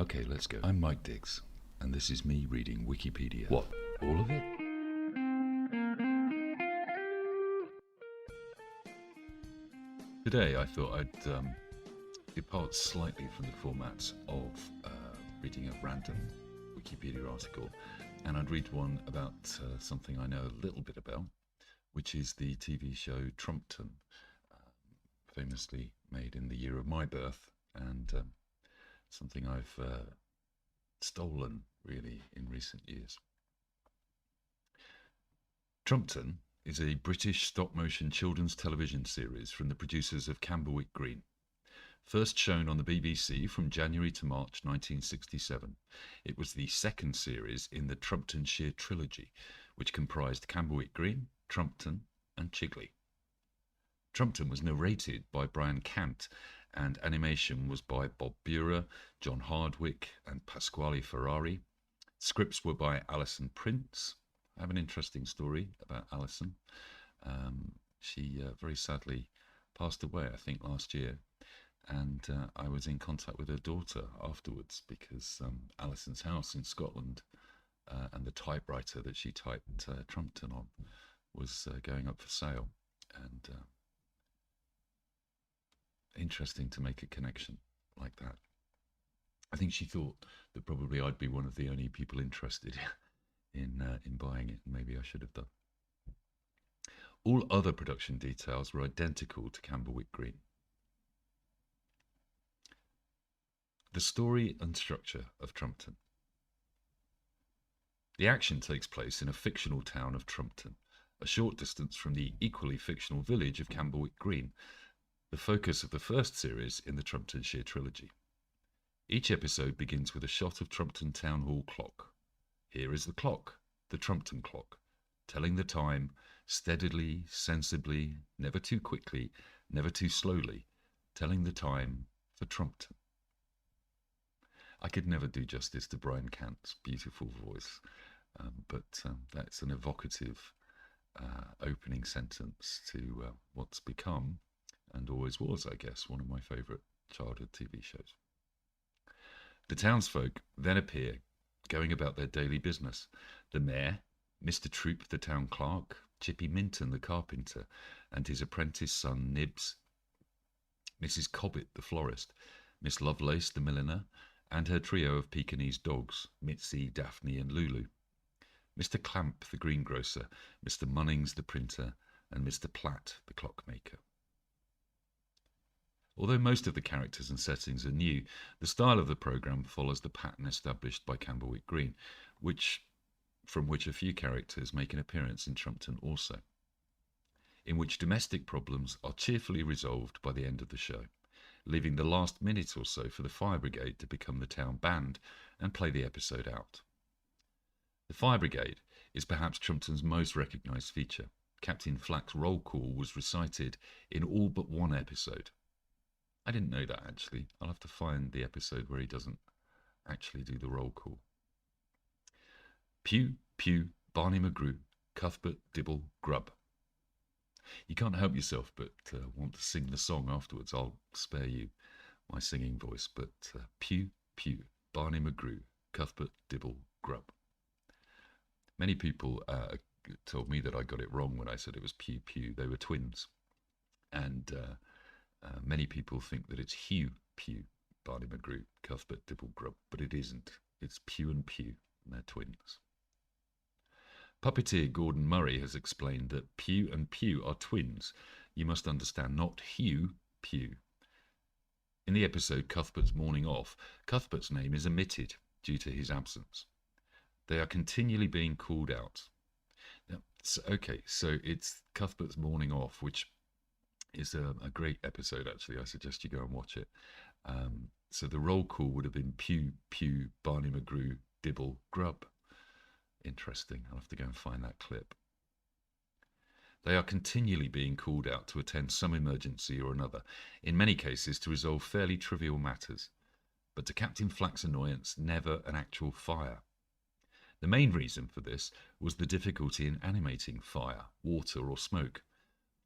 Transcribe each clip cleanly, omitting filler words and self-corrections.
Okay, let's go. I'm Mike Diggs, and this is me reading Wikipedia. What? All of it? Today I thought I'd depart slightly from the format of reading a random Wikipedia article, and I'd read one about something I know a little bit about, which is the TV show Trumpton, famously made in the year of my birth, and something I've stolen really in recent years. Trumpton is a British stop-motion children's television series from the producers of Camberwick Green. First shown on the BBC from January to March 1967, it was the second series in the Trumptonshire trilogy, which comprised Camberwick Green, Trumpton and Chigley. Trumpton was narrated by Brian Cant, and animation was by Bob Bura, John Hardwick and Pasquale Ferrari. Scripts were by Alison Prince. I have an interesting story about Alison. She very sadly passed away, I think, last year. And I was in contact with her daughter afterwards because Alison's house in Scotland and the typewriter that she typed Trumpton on was going up for sale. And interesting to make a connection like that. I think she thought that probably I'd be one of the only people interested in buying it. Maybe I should have done. All other production details were identical to Camberwick Green. The story and structure of Trumpton. The action takes place in a fictional town of Trumpton, a short distance from the equally fictional village of Camberwick Green, the focus of the first series in the Trumptonshire trilogy. Each episode begins with a shot of Trumpton Town Hall clock. Here is the clock, the Trumpton clock, telling the time steadily, sensibly, never too quickly, never too slowly, telling the time for Trumpton. I could never do justice to Brian Cant's beautiful voice, but that's an evocative opening sentence to what's become, and always was, I guess, one of my favourite childhood TV shows. The townsfolk then appear, going about their daily business. The mayor, Mr. Troop the town clerk, Chippy Minton the carpenter, and his apprentice son Nibs, Mrs. Cobbett the florist, Miss Lovelace the milliner, and her trio of Pekingese dogs, Mitzi, Daphne and Lulu, Mr. Clamp the greengrocer, Mr. Munnings the printer, and Mr. Platt the clockmaker. Although most of the characters and settings are new, the style of the programme follows the pattern established by Camberwick Green, from which a few characters make an appearance in Trumpton also, in which domestic problems are cheerfully resolved by the end of the show, leaving the last minute or so for the fire brigade to become the town band and play the episode out. The fire brigade is perhaps Trumpton's most recognised feature. Captain Flack's roll call was recited in all but one episode. I didn't know that, actually. I'll have to find the episode where he doesn't actually do the roll call. Pew, pew, Barney McGrew, Cuthbert, Dibble, Grub. You can't help yourself but want to sing the song afterwards. I'll spare you my singing voice, but pew, pew, Barney McGrew, Cuthbert, Dibble, Grub. Many people told me that I got it wrong when I said it was pew, pew. They were twins. And many people think that it's Hugh, Pew, Barney McGrew, Cuthbert, Dibble, Grub, but it isn't. It's Pew and Pew, and they're twins. Puppeteer Gordon Murray has explained that Pew and Pew are twins. You must understand, not Hugh, Pew. In the episode Cuthbert's Morning Off, Cuthbert's name is omitted due to his absence. They are continually being called out. Now, so it's Cuthbert's Morning Off, which is a great episode, actually. I suggest you go and watch it. So the roll call would have been Pew, Pew, Barney McGrew, Dibble, Grub. Interesting. I'll have to go and find that clip. They are continually being called out to attend some emergency or another, in many cases to resolve fairly trivial matters, but to Captain Flack's annoyance, never an actual fire. The main reason for this was the difficulty in animating fire, water or smoke,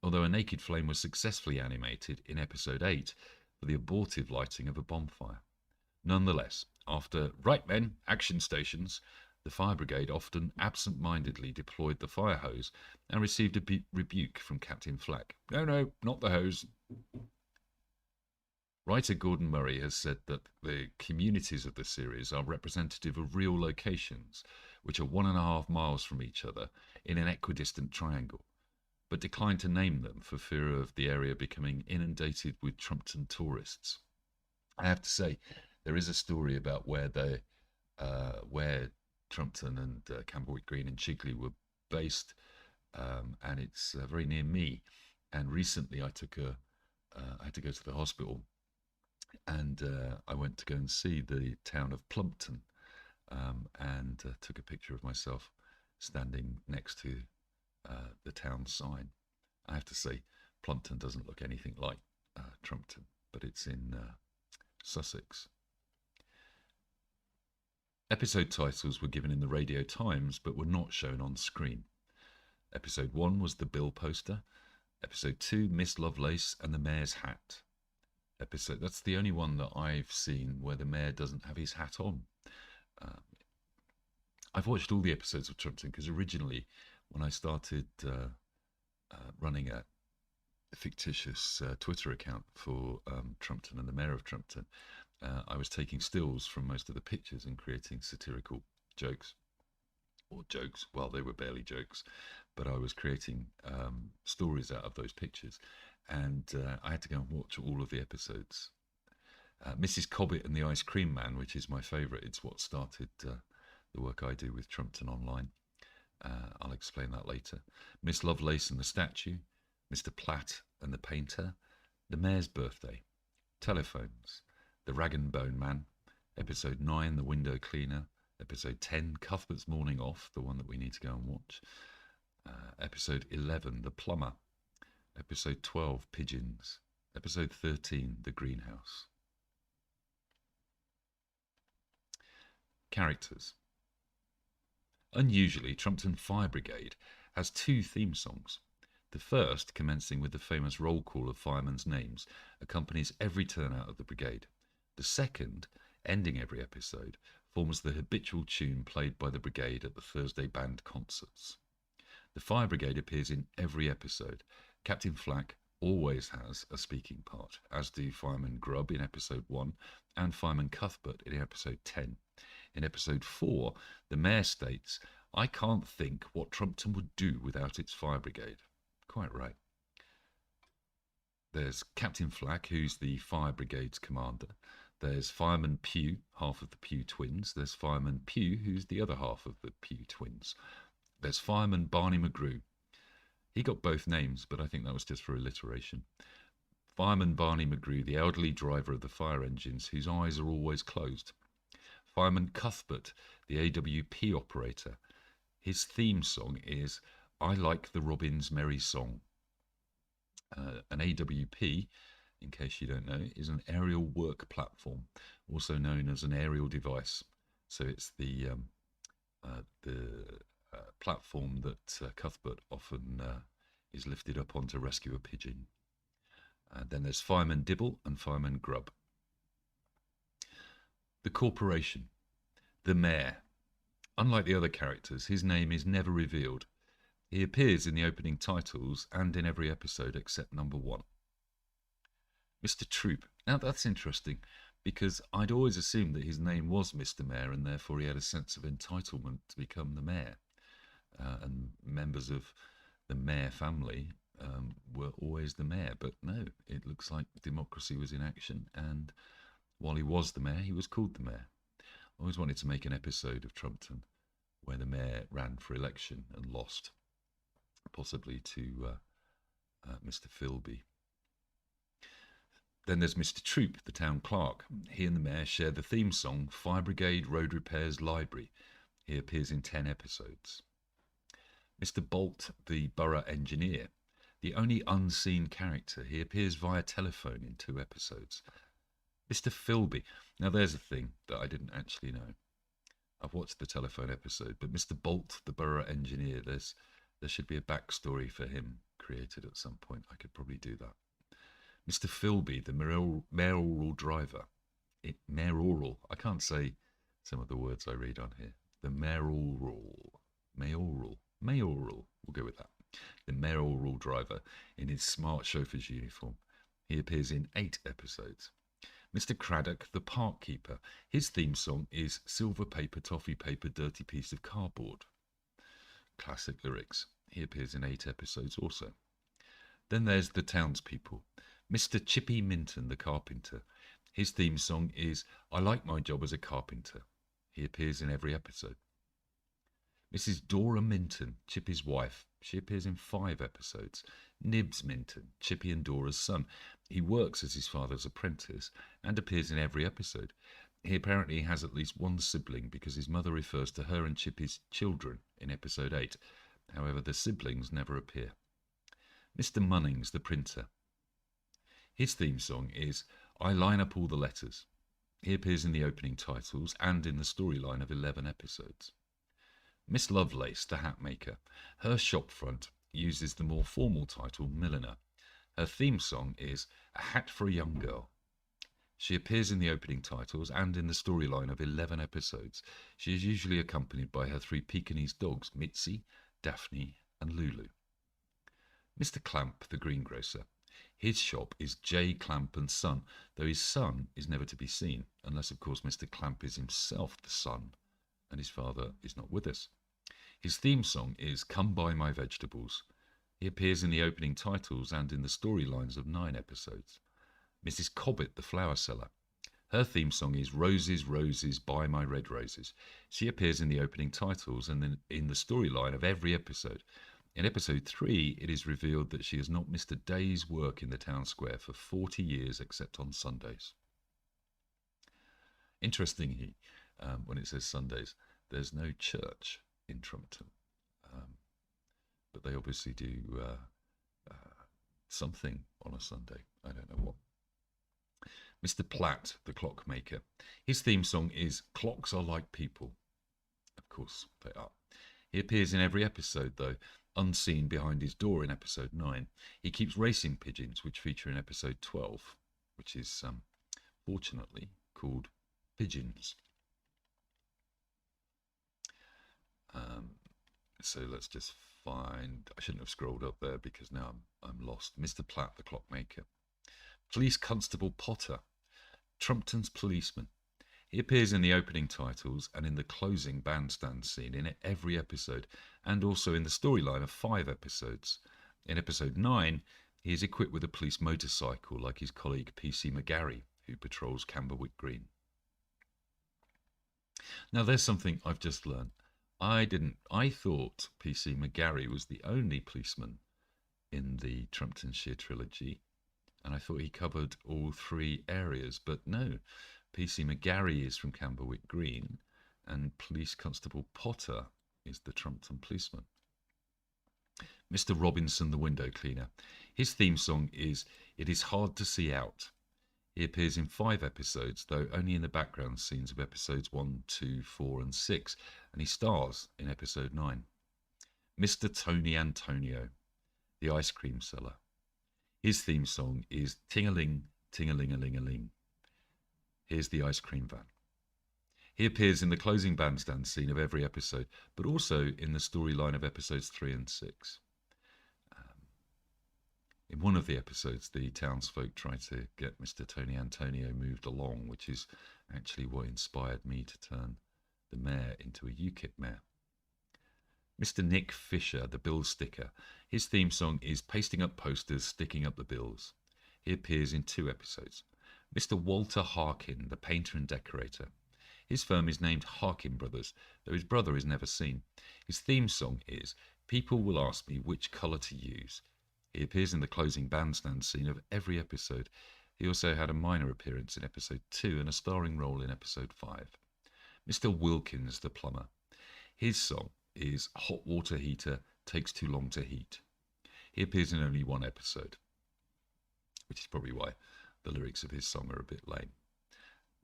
although a naked flame was successfully animated in episode 8 for the abortive lighting of a bonfire. Nonetheless, After "right men, action stations," the fire brigade often absent-mindedly deployed the fire hose and received a rebuke from Captain Flack. "No, no, not the hose." Writer Gordon Murray has said that the communities of the series are representative of real locations, which are 1.5 miles from each other in an equidistant triangle, but declined to name them for fear of the area becoming inundated with Trumpton tourists. I have to say, there is a story about where Trumpton and Camberwick Green and Chigley were based, and it's very near me. And recently, I had to go to the hospital, and I went to go and see the town of Plumpton, and took a picture of myself standing next to the town sign. I have to say, Plumpton doesn't look anything like Trumpton, but it's in Sussex. Episode titles were given in the Radio Times but were not shown on screen. Episode 1 was The Bill Poster. Episode 2, Miss Lovelace and the Mayor's Hat. That's the only one that I've seen where the mayor doesn't have his hat on. I've watched all the episodes of Trumpton because originally, when I started running a fictitious Twitter account for Trumpton and the Mayor of Trumpton, I was taking stills from most of the pictures and creating satirical jokes. Well, they were barely jokes, but I was creating stories out of those pictures, and I had to go and watch all of the episodes. Mrs. Cobbett and the Ice Cream Man, which is my favourite, it's what started the work I do with Trumpton Online. I'll explain that later. Miss Lovelace and the Statue, Mr. Platt and the Painter, The Mayor's Birthday, Telephones, The Rag and Bone Man, Episode 9, The Window Cleaner, Episode 10, Cuthbert's Morning Off, the one that we need to go and watch, Episode 11, The Plumber, Episode 12, Pigeons, Episode 13, The Greenhouse. Characters. Unusually, Trumpton Fire Brigade has 2 theme songs. The first, commencing with the famous roll call of firemen's names, accompanies every turnout of the brigade. The second, ending every episode, forms the habitual tune played by the brigade at the Thursday band concerts. The fire brigade appears in every episode. Captain Flack always has a speaking part, as do Fireman Grubb in episode 1 and Fireman Cuthbert in episode 10. In episode 4, the mayor states, "I can't think what Trumpton would do without its fire brigade." Quite right. There's Captain Flack, who's the fire brigade's commander. There's Fireman Pugh, half of the Pugh twins. There's Fireman Pugh, who's the other half of the Pugh twins. There's Fireman Barney McGrew. He got both names, but I think that was just for alliteration. Fireman Barney McGrew, the elderly driver of the fire engines, whose eyes are always closed. Fireman Cuthbert, the AWP operator. His theme song is "I Like the Robin's Merry Song." An AWP, in case you don't know, is an aerial work platform, also known as an aerial device. So it's the platform that Cuthbert often is lifted up on to rescue a pigeon. Then there's Fireman Dibble and Fireman Grubb. The corporation. The mayor. Unlike the other characters, his name is never revealed. He appears in the opening titles and in every episode except number 1. Mr. Troop. Now that's interesting, because I'd always assumed that his name was Mr. Mayor and therefore he had a sense of entitlement to become the mayor. And members of the mayor family were always the mayor. But no, it looks like democracy was in action, and while he was the mayor, he was called the mayor. I always wanted to make an episode of Trumpton where the mayor ran for election and lost, possibly to Mr. Philby. Then there's Mr. Troop, the town clerk. He and the mayor share the theme song Fire Brigade Road Repairs Library. He appears in 10 episodes. Mr. Bolt, the borough engineer. The only unseen character. He appears via telephone in 2 episodes. Mr. Philby. Now there's a thing that I didn't actually know. I've watched the telephone episode, but Mr. Bolt, the borough engineer, there should be a backstory for him created at some point. I could probably do that. Mr. Philby, the mayoral driver. Mayoral. I can't say some of the words I read on here. The mayoral. We'll go with that. The mayoral driver in his smart chauffeur's uniform. He appears in 8 episodes. Mr. Craddock, the park keeper. His theme song is Silver Paper, Toffee Paper, Dirty Piece of Cardboard. Classic lyrics. He appears in 8 episodes also. Then there's the townspeople. Mr. Chippy Minton, the carpenter. His theme song is I Like My Job as a Carpenter. He appears in every episode. Mrs. Dora Minton, Chippy's wife. She appears in 5 episodes. Nibs Minton, Chippy and Dora's son. He works as his father's apprentice and appears in every episode. He apparently has at least one sibling because his mother refers to her and Chippy's children in episode 8. However, the siblings never appear. Mr. Munnings, the printer. His theme song is I Line Up All the Letters. He appears in the opening titles and in the storyline of 11 episodes. Miss Lovelace, the hat maker. Her shop front uses the more formal title Milliner. Her theme song is A Hat for a Young Girl. She appears in the opening titles and in the storyline of 11 episodes. She is usually accompanied by her 3 Pekingese dogs, Mitzi, Daphne and Lulu. Mr. Clamp, the greengrocer. His shop is J. Clamp and Son, though his son is never to be seen, unless of course Mr. Clamp is himself the son, and his father is not with us. His theme song is Come Buy My Vegetables. He appears in the opening titles and in the storylines of 9 episodes. Mrs. Cobbett, the flower seller. Her theme song is Roses, Roses, Buy My Red Roses. She appears in the opening titles and then in the storyline of every episode. In episode 3, it is revealed that she has not missed a day's work in the town square for 40 years except on Sundays. Interestingly, when it says Sundays, there's no church in Trumpton. But they obviously do something on a Sunday. I don't know what. Mr. Platt, the clockmaker. His theme song is Clocks Are Like People. Of course, they are. He appears in every episode, though, unseen behind his door in episode 9. He keeps racing pigeons, which feature in episode 12, which is, fortunately, called Pigeons. So let's just find... I shouldn't have scrolled up there because now I'm lost. Mr. Platt, the clockmaker. Police Constable Potter. Trumpton's policeman. He appears in the opening titles and in the closing bandstand scene in every episode, and also in the storyline of 5 episodes. In episode 9, he is equipped with a police motorcycle like his colleague P.C. McGarry, who patrols Camberwick Green. Now there's something I've just learned. I thought P.C. McGarry was the only policeman in the Trumptonshire trilogy, and I thought he covered all 3 areas, but no. P.C. McGarry is from Camberwick Green, and Police Constable Potter is the Trumpton policeman. Mr. Robinson, the window cleaner. His theme song is It Is Hard to See Out. He appears in 5 episodes, though only in the background scenes of episodes 1, 2, 4 and 6, and he stars in episode 9. Mr. Tony Antonio, the ice cream seller. His theme song is Ting-a-ling, Ting-a-ling-a-ling-a-ling. Here's the ice cream van. He appears in the closing bandstand scene of every episode, but also in the storyline of episodes 3 and 6. In one of the episodes, the townsfolk try to get Mr. Tony Antonio moved along, which is actually what inspired me to turn the mayor into a UKIP mayor. Mr. Nick Fisher, the bill sticker. His theme song is Pasting Up Posters, Sticking Up the Bills. He appears in 2 episodes. Mr. Walter Harkin, the painter and decorator. His firm is named Harkin Brothers, though his brother is never seen. His theme song is People Will Ask Me Which Colour to Use. He appears in the closing bandstand scene of every episode. He also had a minor appearance in episode 2 and a starring role in episode 5. Mr. Wilkins, the plumber. His song is Hot Water Heater Takes Too Long to Heat. He appears in only 1 episode, which is probably why the lyrics of his song are a bit lame.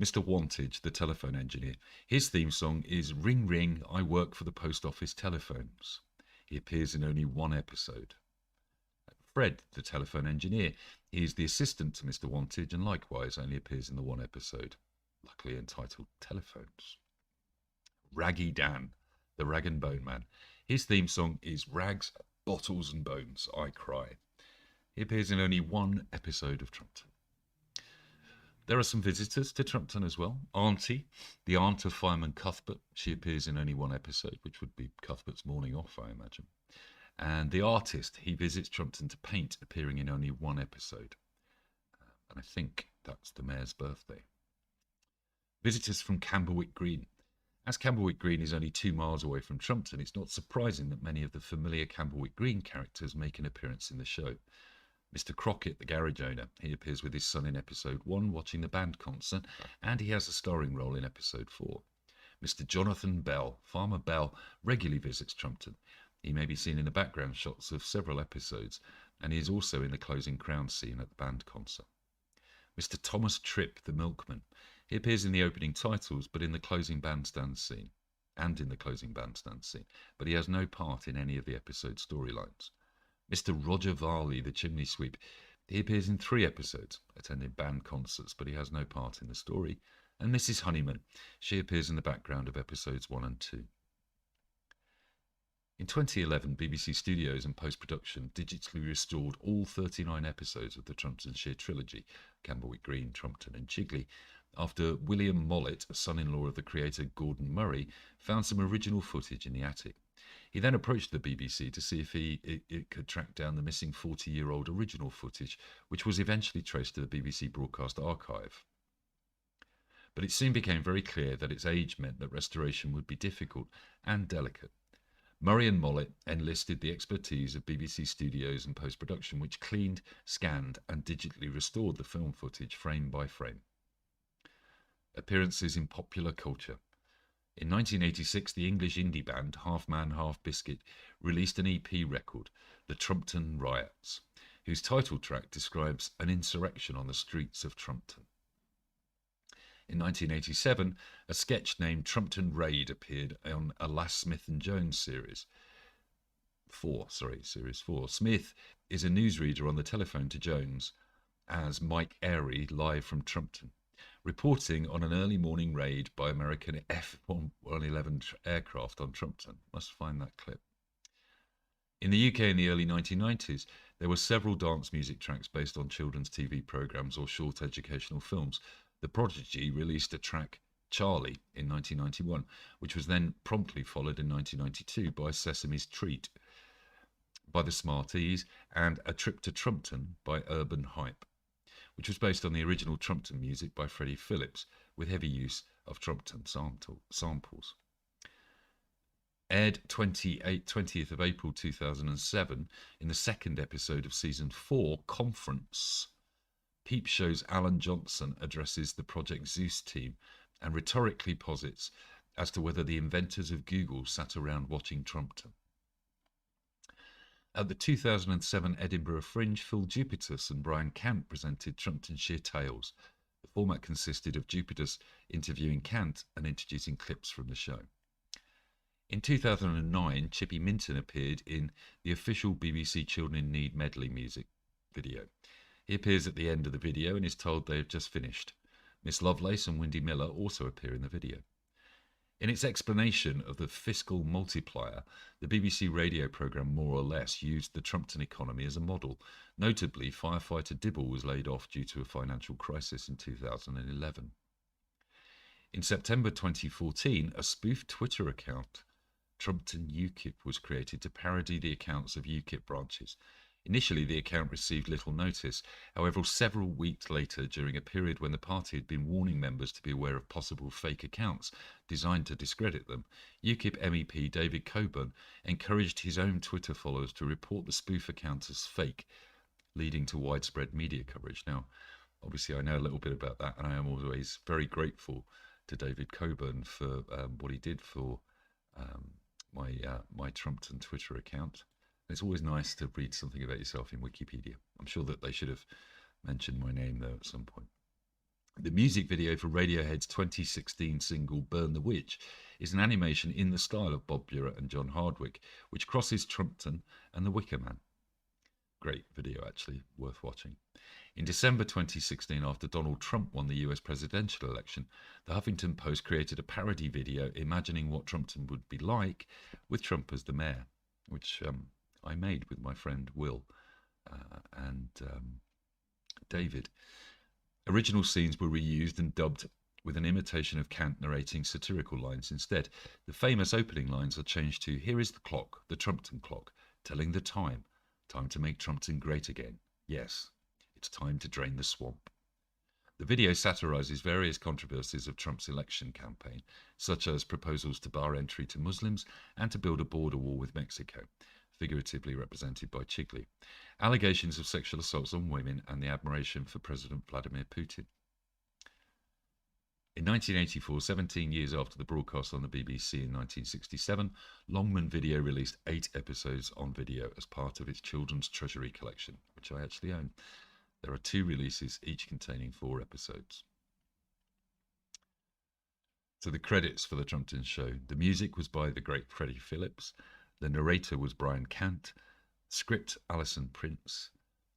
Mr. Wantage, the telephone engineer. His theme song is Ring Ring, I Work for the Post Office Telephones. He appears in only 1 episode. Fred, the telephone engineer. He is the assistant to Mr. Wantage and likewise only appears in the 1 episode, luckily entitled Telephones. Raggy Dan, the Rag and Bone Man. His theme song is Rags, Bottles and Bones, I Cry. He appears in only one episode of Trumpton. There are some visitors to Trumpton as well. Auntie, the aunt of Fireman Cuthbert, she appears in only one episode, which would be Cuthbert's morning off, I imagine. And the artist, he visits Trumpton to paint, appearing in only one episode. And I think that's the mayor's birthday. Visitors from Camberwick Green. As Camberwick Green is only 2 miles away from Trumpton, it's not surprising that many of the familiar Camberwick Green characters make an appearance in the show. Mr. Crockett, the garage owner, he appears with his son in episode 1 watching the band concert, and he has a starring role in episode 4. Mr. Jonathan Bell, Farmer Bell, regularly visits Trumpton. He may be seen in the background shots of several episodes, and he is also in the closing crown scene at the band concert. Mr. Thomas Tripp, the milkman, he appears in the opening titles, but in the closing bandstand scene, but he has no part in any of the episode storylines. Mr. Roger Varley, the chimney sweep, he appears in 3 episodes, attending band concerts, but he has no part in the story. And Mrs. Honeyman, she appears in the background of episodes 1 and 2. In 2011, BBC Studios and post-production digitally restored all 39 episodes of the Trumptonshire trilogy, Camberwick Green, Trumpton and Chigley, after William Mollett, a son-in-law of the creator Gordon Murray, found some original footage in the attic. He then approached the BBC to see if it could track down the missing 40-year-old original footage, which was eventually traced to the BBC Broadcast Archive. But it soon became very clear that its age meant that restoration would be difficult and delicate. Murray and Mollett enlisted the expertise of BBC Studios and post-production, which cleaned, scanned and digitally restored the film footage frame by frame. Appearances in popular culture. In 1986, the English indie band Half Man, Half Biscuit released an EP record, The Trumpton Riots, whose title track describes an insurrection on the streets of Trumpton. In 1987, a sketch named Trumpton Raid appeared on a Lass Smith and Jones series 4. Smith is a newsreader on the telephone to Jones as Mike Airy live from Trumpton, reporting on an early morning raid by American F-111 aircraft on Trumpton. Must find that clip. In the UK in the early 1990s, there were several dance music tracks based on children's TV programmes or short educational films. The Prodigy released a track, Charlie, in 1991, which was then promptly followed in 1992 by Sesame's Treat by the Smarties and A Trip to Trumpton by Urban Hype, which was based on the original Trumpton music by Freddie Phillips, with heavy use of Trumpton samples. Aired 20th of April 2007, in the second episode of Season 4, Conference, Peep Show's Alan Johnson addresses the Project Zeus team and rhetorically posits as to whether the inventors of Google sat around watching Trumpton. At the 2007 Edinburgh Fringe, Phil Jupitus and Brian Cant presented Trumptonshire Tales. The format consisted of Jupitus interviewing Cant and introducing clips from the show. In 2009, Chippy Minton appeared in the official BBC Children in Need medley music video. He appears at the end of the video and is told they have just finished. Miss Lovelace and Wendy Miller also appear in the video. In its explanation of the fiscal multiplier, the BBC radio programme More or Less used the Trumpton economy as a model. Notably, firefighter Dibble was laid off due to a financial crisis in 2011. In September 2014, a spoof Twitter account, Trumpton UKIP, was created to parody the accounts of UKIP branches. Initially, the account received little notice. However, several weeks later, during a period when the party had been warning members to be aware of possible fake accounts designed to discredit them, UKIP MEP David Coburn encouraged his own Twitter followers to report the spoof account as fake, leading to widespread media coverage. Now, obviously, I know a little bit about that, and I am always very grateful to David Coburn for what he did for my Trumpton Twitter account. It's always nice to read something about yourself in Wikipedia. I'm sure that they should have mentioned my name, though, at some point. The music video for Radiohead's 2016 single Burn the Witch is an animation in the style of Bob Burett and John Hardwick, which crosses Trumpton and The Wicker Man. Great video, actually, worth watching. In December 2016, after Donald Trump won the US presidential election, the Huffington Post created a parody video imagining what Trumpton would be like with Trump as the mayor, which I made with my friend Will and David. Original scenes were reused and dubbed with an imitation of Kant narrating satirical lines instead. The famous opening lines are changed to, "Here is the clock, the Trumpton clock, telling the time. Time to make Trumpton great again. Yes, it's time to drain the swamp." The video satirizes various controversies of Trump's election campaign, such as proposals to bar entry to Muslims and to build a border wall with Mexico, figuratively represented by Chigley, allegations of sexual assaults on women, and the admiration for President Vladimir Putin. In 1984, 17 years after the broadcast on the BBC in 1967, Longman Video released 8 episodes on video as part of its Children's Treasury collection, which I actually own. There are 2 releases, each containing 4 episodes. So the credits for the Trumpton show. The music was by the great Freddie Phillips. The narrator was Brian Cant. Script, Alison Prince.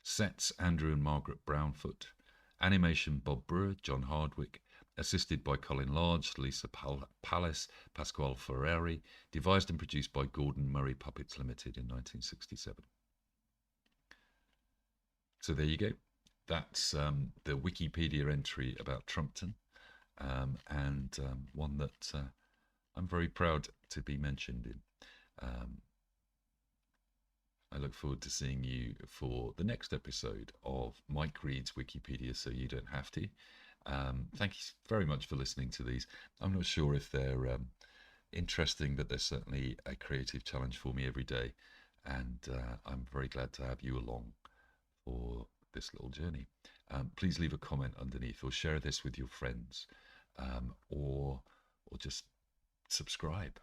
Sets, Andrew and Margaret Brownfoot. Animation, Bob Brewer, John Hardwick. Assisted by Colin Large, Lisa Palace, Pasquale Ferrari. Devised and produced by Gordon Murray Puppets Limited in 1967. So there you go. That's the Wikipedia entry about Trumpton, and one that I'm very proud to be mentioned in. I look forward to seeing you for the next episode of Mike Reads Wikipedia So You Don't Have to. Thank you very much for listening to these. I'm not sure if they're interesting, but they're certainly a creative challenge for me every day, and I'm very glad to have you along for this little journey. Please leave a comment underneath, or share this with your friends, or just subscribe.